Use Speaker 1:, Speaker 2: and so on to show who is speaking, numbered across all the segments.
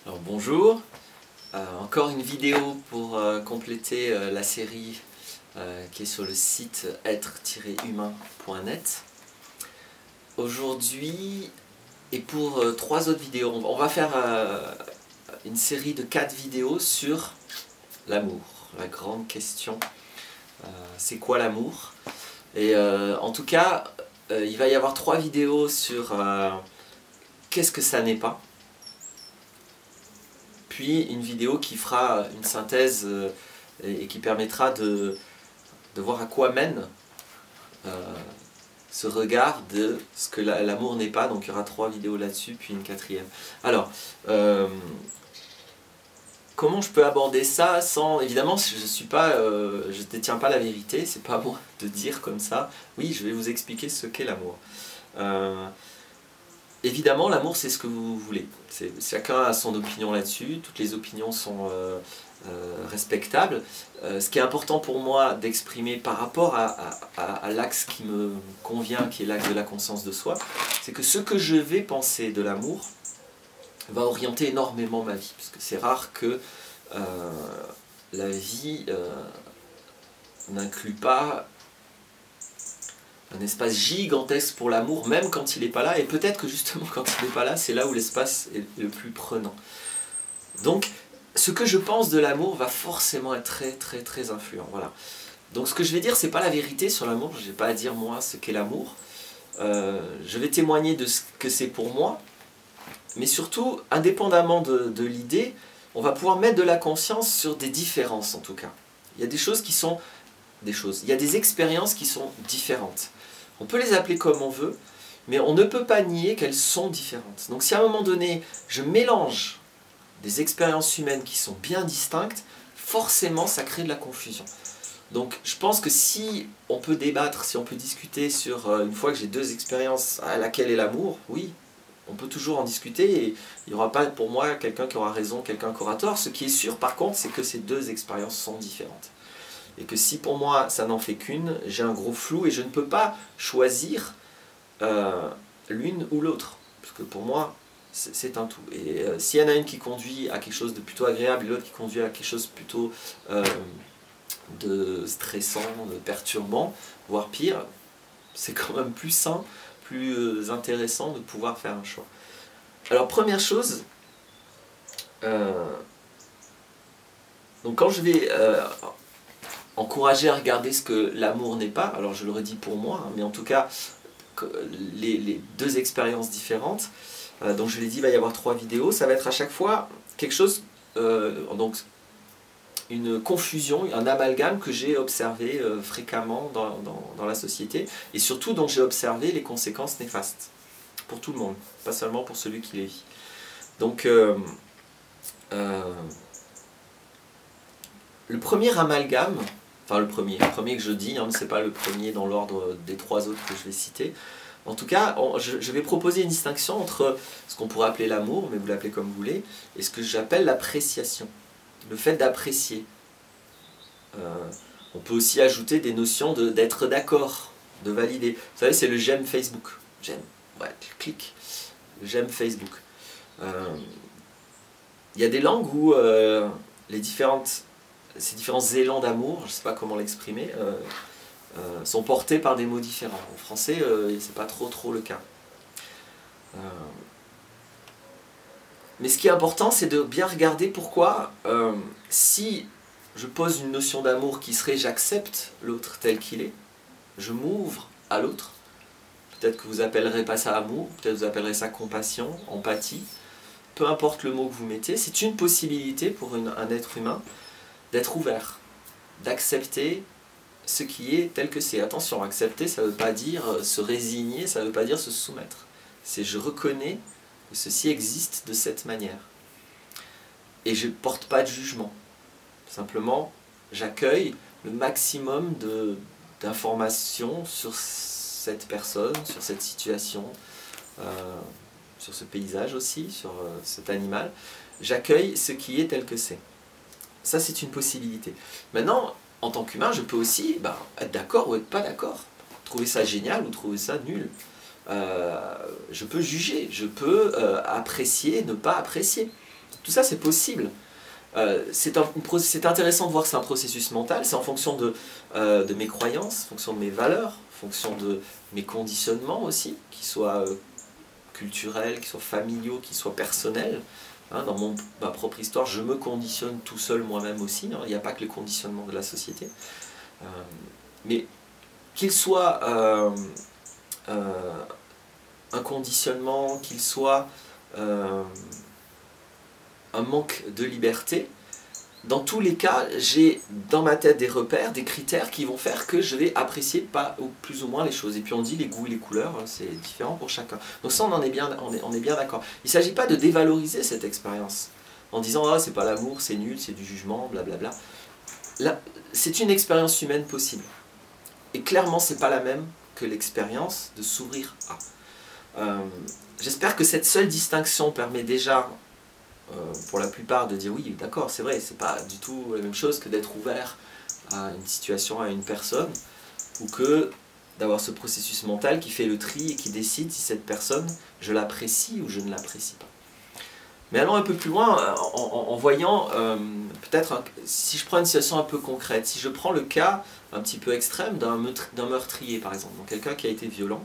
Speaker 1: Alors bonjour, encore une vidéo pour compléter la série qui est sur le site être-humain.net. Aujourd'hui, et pour 3 autres vidéos, on va faire une série de 4 vidéos sur l'amour, la grande question. C'est quoi l'amour? Et en tout cas, il va y avoir 3 vidéos sur qu'est-ce que ça n'est pas. Puis une vidéo qui fera une synthèse et qui permettra de voir à quoi mène ce regard de ce que l'amour n'est pas. Donc il y aura 3 vidéos là-dessus, puis une 4e. Alors, comment je peux aborder ça sans... Évidemment, je ne détiens pas la vérité, c'est pas à moi de dire comme ça. Oui, je vais vous expliquer ce qu'est l'amour. Évidemment, l'amour, c'est ce que vous voulez. Chacun a son opinion là-dessus, toutes les opinions sont respectables. Ce qui est important pour moi d'exprimer par rapport à l'axe qui me convient, qui est l'axe de la conscience de soi, c'est que ce que je vais penser de l'amour va orienter énormément ma vie. Parce que c'est rare que la vie n'inclut pas un espace gigantesque pour l'amour, même quand il n'est pas là, et peut-être que justement quand il n'est pas là, c'est là où l'espace est le plus prenant. Donc, ce que je pense de l'amour va forcément être très influent. Voilà. Donc ce que je vais dire, c'est pas la vérité sur l'amour, je n'ai pas à dire moi ce qu'est l'amour. Je vais témoigner de ce que c'est pour moi, mais surtout, indépendamment de l'idée, on va pouvoir mettre de la conscience sur des différences en tout cas. Il y a des choses qui sont... il y a des expériences qui sont différentes. On peut les appeler comme on veut, mais on ne peut pas nier qu'elles sont différentes. Donc si à un moment donné, je mélange des expériences humaines qui sont bien distinctes, forcément ça crée de la confusion. Donc je pense que si on peut débattre, si on peut discuter sur, une fois que j'ai 2 expériences, à laquelle est l'amour, oui, on peut toujours en discuter et il n'y aura pas pour moi quelqu'un qui aura raison, quelqu'un qui aura tort. Ce qui est sûr par contre, c'est que ces 2 expériences sont différentes. Et que si pour moi ça n'en fait qu'une, j'ai un gros flou et je ne peux pas choisir l'une ou l'autre. Parce que pour moi, c'est un tout. Et s'il y en a une qui conduit à quelque chose de plutôt agréable et l'autre qui conduit à quelque chose plutôt de stressant, de perturbant, voire pire, c'est quand même plus sain, plus intéressant de pouvoir faire un choix. Alors première chose, donc quand je vais... encourager à regarder ce que l'amour n'est pas, alors je le redis pour moi, hein, mais en tout cas les 2 expériences différentes, donc je l'ai dit, il va y avoir 3 vidéos, ça va être à chaque fois quelque chose, donc une confusion, un amalgame que j'ai observé fréquemment dans la société, et surtout dont j'ai observé les conséquences néfastes, pour tout le monde, pas seulement pour celui qui les vit. Donc le premier amalgame, enfin le premier que je dis, hein, ce n'est pas le premier dans l'ordre des 3 autres que je vais citer. En tout cas, je vais proposer une distinction entre ce qu'on pourrait appeler l'amour, mais vous l'appelez comme vous voulez, et ce que j'appelle l'appréciation. Le fait d'apprécier. On peut aussi ajouter des notions d'être d'accord, de valider. Vous savez, c'est le j'aime Facebook. J'aime, ouais, clic. J'aime Facebook. Il y a des langues où ces différents élans d'amour, je ne sais pas comment l'exprimer, sont portés par des mots différents. En français, c'est pas trop le cas. Mais ce qui est important, c'est de bien regarder pourquoi, si je pose une notion d'amour qui serait j'accepte l'autre tel qu'il est, je m'ouvre à l'autre, peut-être que vous appellerez pas ça amour, peut-être que vous appellerez ça compassion, empathie, peu importe le mot que vous mettez, c'est une possibilité pour un être humain d'être ouvert, d'accepter ce qui est tel que c'est. Attention, accepter, ça ne veut pas dire se résigner, ça ne veut pas dire se soumettre. C'est je reconnais que ceci existe de cette manière. Et je ne porte pas de jugement. Simplement, j'accueille le maximum d'informations sur cette personne, sur cette situation, sur ce paysage aussi, sur cet animal. J'accueille ce qui est tel que c'est. Ça, c'est une possibilité. Maintenant, en tant qu'humain, je peux aussi être d'accord ou être pas d'accord. Trouver ça génial ou trouver ça nul. Je peux juger, je peux apprécier, ne pas apprécier. Tout ça, c'est possible. C'est intéressant de voir que c'est un processus mental, c'est en fonction de mes croyances, en fonction de mes valeurs, en fonction de mes conditionnements aussi, qu'ils soient culturels, qu'ils soient familiaux, qu'ils soient personnels. Hein, dans ma propre histoire, je me conditionne tout seul moi-même aussi, hein, il n'y a pas que les conditionnements de la société. Mais qu'il soit un conditionnement, qu'il soit un manque de liberté, dans tous les cas, j'ai dans ma tête des repères, des critères qui vont faire que je vais apprécier pas ou plus ou moins les choses. Et puis on dit les goûts et les couleurs, c'est différent pour chacun. Donc ça, on est bien d'accord. Il ne s'agit pas de dévaloriser cette expérience en disant ah, c'est pas l'amour, c'est nul, c'est du jugement, blablabla. Là, c'est une expérience humaine possible. Et clairement, c'est pas la même que l'expérience de s'ouvrir à. J'espère que cette seule distinction permet déjà pour la plupart de dire oui, d'accord, c'est vrai, c'est pas du tout la même chose que d'être ouvert à une situation, à une personne, ou que d'avoir ce processus mental qui fait le tri et qui décide si cette personne, je l'apprécie ou je ne l'apprécie pas. Mais allons un peu plus loin en voyant, peut-être, si je prends une situation un peu concrète, si je prends le cas un petit peu extrême d'un meurtrier par exemple, donc quelqu'un qui a été violent,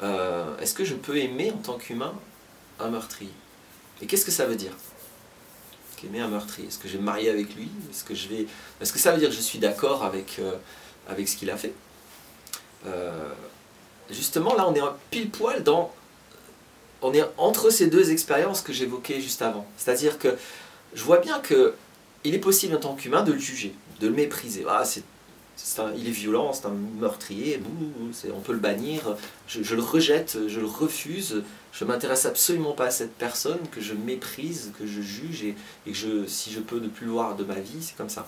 Speaker 1: est-ce que je peux aimer en tant qu'humain un meurtrier ? Et qu'est-ce que ça veut dire qu'aimer un meurtrier? Est-ce que je vais me marier avec lui? Est-ce que ça veut dire que je suis d'accord avec ce qu'il a fait? Justement, là, on est pile poil on est entre ces deux expériences que j'évoquais juste avant. C'est-à-dire que je vois bien qu'il est possible en tant qu'humain de le juger, de le mépriser. Ah, il est violent, c'est un meurtrier, on peut le bannir, je le rejette, je le refuse, je ne m'intéresse absolument pas à cette personne, que je méprise, que je juge, et que si je peux ne plus le voir de ma vie, c'est comme ça.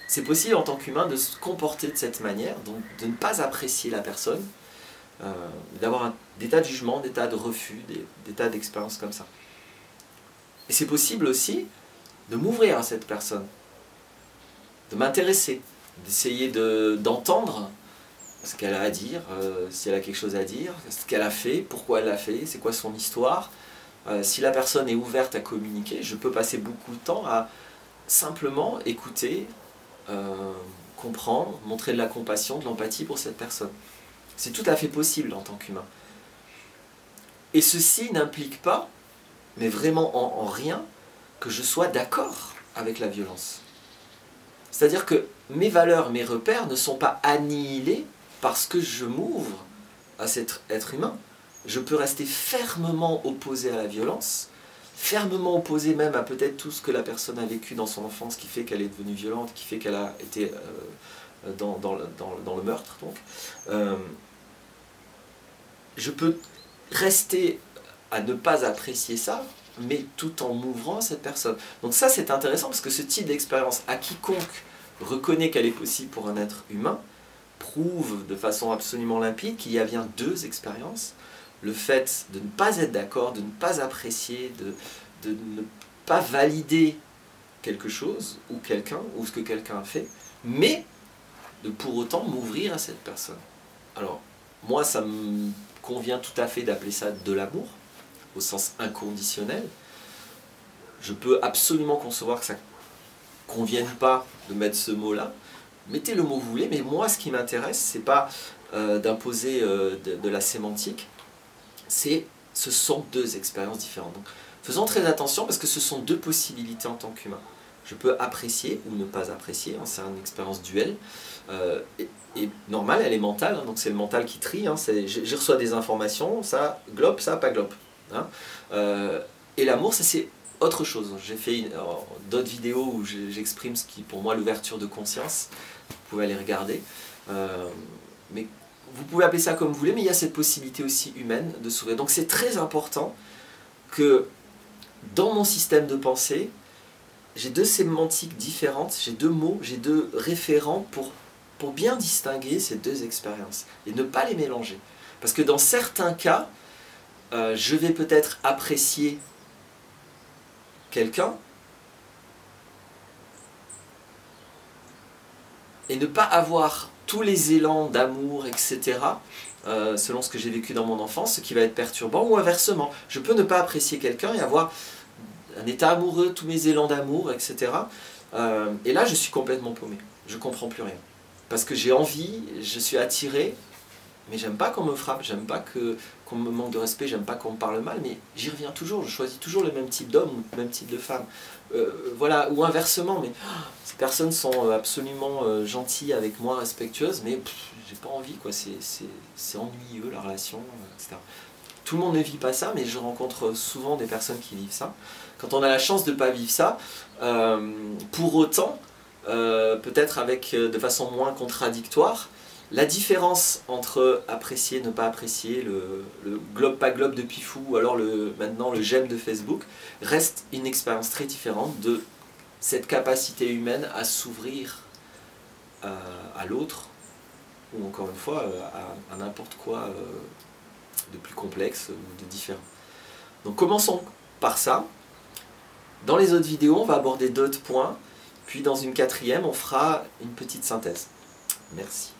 Speaker 1: C'est possible en tant qu'humain de se comporter de cette manière, donc de ne pas apprécier la personne, d'avoir des tas de jugements, des tas de refus, des tas d'expériences comme ça. Et c'est possible aussi de m'ouvrir à cette personne, de m'intéresser, d'essayer d'entendre ce qu'elle a à dire, si elle a quelque chose à dire, ce qu'elle a fait, pourquoi elle l'a fait, c'est quoi son histoire. Si la personne est ouverte à communiquer, je peux passer beaucoup de temps à simplement écouter, comprendre, montrer de la compassion, de l'empathie pour cette personne. C'est tout à fait possible en tant qu'humain. Et ceci n'implique pas, mais vraiment en rien, que je sois d'accord avec la violence. C'est-à-dire que mes valeurs, mes repères ne sont pas annihilés parce que je m'ouvre à cet être humain. Je peux rester fermement opposé à la violence, fermement opposé même à peut-être tout ce que la personne a vécu dans son enfance qui fait qu'elle est devenue violente, qui fait qu'elle a été dans le meurtre. Donc. Je peux rester à ne pas apprécier ça, mais tout en m'ouvrant à cette personne. Donc ça, c'est intéressant parce que ce type d'expérience, à quiconque reconnaît qu'elle est possible pour un être humain, prouve de façon absolument limpide qu'il y a bien deux expériences. Le fait de ne pas être d'accord, de ne pas apprécier, de ne pas valider quelque chose ou quelqu'un, ou ce que quelqu'un a fait, mais de pour autant m'ouvrir à cette personne. Alors, moi, ça me convient tout à fait d'appeler ça de l'amour, au sens inconditionnel. Je peux absolument concevoir que ça ne convienne pas de mettre ce mot-là. Mettez le mot que vous voulez, mais moi, ce qui m'intéresse, ce n'est pas d'imposer de la sémantique, ce sont deux expériences différentes. Donc, faisons très attention parce que ce sont deux possibilités en tant qu'humain. Je peux apprécier ou ne pas apprécier, hein, c'est une expérience duelle. Et normale, elle est mentale, hein, donc c'est le mental qui trie. Hein, je reçois des informations, ça globe, ça pas globe. Hein. Et l'amour, ça c'est autre chose. J'ai fait d'autres vidéos où j'exprime ce qui pour moi l'ouverture de conscience. Vous pouvez aller regarder. Mais vous pouvez appeler ça comme vous voulez, mais il y a cette possibilité aussi humaine de s'ouvrir. Donc c'est très important que dans mon système de pensée, j'ai deux sémantiques différentes, j'ai deux mots, j'ai deux référents pour bien distinguer ces deux expériences et ne pas les mélanger. Parce que dans certains cas, je vais peut-être apprécier quelqu'un et ne pas avoir tous les élans d'amour, etc., selon ce que j'ai vécu dans mon enfance, ce qui va être perturbant, ou inversement. Je peux ne pas apprécier quelqu'un et avoir un état amoureux, tous mes élans d'amour, etc. Et là, je suis complètement paumé. Je comprends plus rien. Parce que j'ai envie, je suis attiré, mais j'aime pas qu'on me frappe, j'aime pas qu'on me manque de respect, j'aime pas qu'on me parle mal, mais j'y reviens toujours, je choisis toujours le même type d'homme ou le même type de femme. Voilà, ou inversement, mais ces personnes sont absolument gentilles avec moi, respectueuses, mais j'ai pas envie, quoi, c'est ennuyeux la relation, etc. Tout le monde ne vit pas ça, mais je rencontre souvent des personnes qui vivent ça. Quand on a la chance de ne pas vivre ça, pour autant, peut-être de façon moins contradictoire, la différence entre apprécier, ne pas apprécier, le globe pas globe de Pifou, ou alors maintenant le j'aime de Facebook, reste une expérience très différente de cette capacité humaine à s'ouvrir à l'autre, ou encore une fois à n'importe quoi de plus complexe ou de différent. Donc commençons par ça. Dans les autres vidéos, on va aborder d'autres points, puis dans une quatrième, on fera une petite synthèse. Merci.